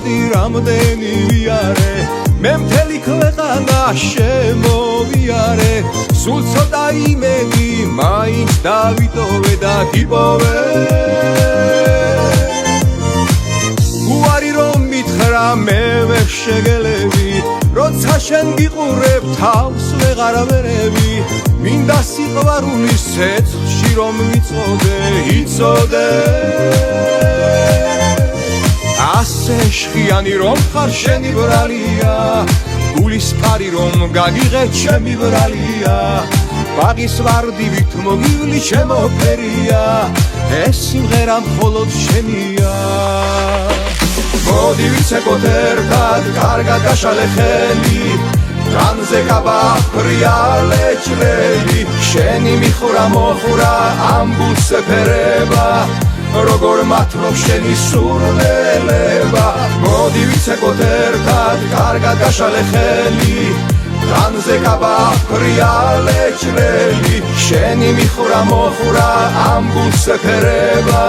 მოვიწყდი რამდენი ვიარე მე მთელი ქვეყანა შემოვიარე სულ ცოტა იმედი მაინც დავიტოვე და გიპოვე უარი რომ მითხრა მე ვერ შეგელები როცა შენ გიყურებ თავს ვეღარ ვერევი მინდა სიყვარულის ცეცხლში რომ მიწოდე იცოდე ასე შხიანი რომ ხარ შენი ბრალია გულის კარი რომ გაგიღე ჩემი ბრალია ბაღის ვარდივით მოგივლი ჩემო ფერია ეს სიმღერა მხოლოდ შენია მოდი ვიცეკოთ ერთად კარგად გაშალე ხელი განზე გაბახრია ლეჭრელი შენი მიხურა მოხურა ამბულს ეფერება როგორ მათლობ შენი სურნელება მოდი ვიცეკოთ ერთად კარგად გაშალე ხელი განზე გაბახრია ლეჭრელი შენი მიხურა მოხურა ამბულს ეფერება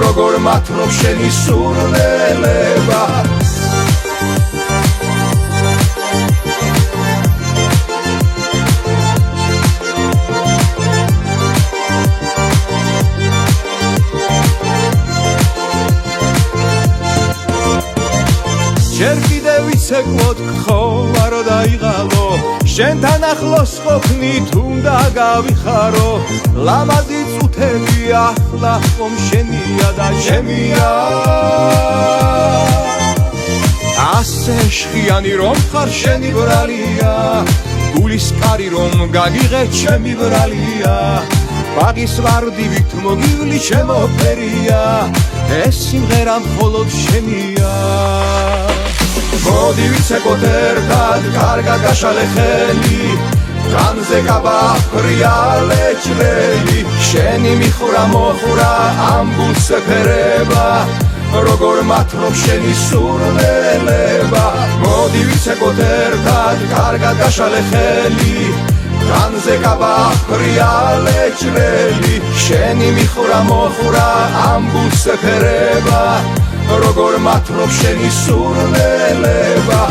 როგორ მათლობ შენი სურნელება ჯერ კიდევ ვიცეკვოთ ხოვარო დაიღალო შენთან ახლოს ყოფნით უნდა გავიხარო ლამაზი წუთები ახლა ხომ შენია და ჩემია ასე შხიანი რომ ხარ შენი ბრალია გულის კარი რომ გაგიღე ჩემი ბრალია ბაღის ვარდივით მოგივლი ჩემო ფერია ეს სიმღერა მხოლოდ შენია მოდი ვიცეკოთ ერთად კარგად გაშალე ხელი განზე გაბახრია ლეჭრელი შენი მიხურა მოხურა ამბულს ეფერება როგორ მათლობ შენი სურნელება მოდი ვიცეკოთ ერთად კარგად გაშალე ხელი განზე გაბახრია ლეჭრელი შენი მიხურა მოხურა ამბულს ეფერება როგორ მათლობ შენი სურნელება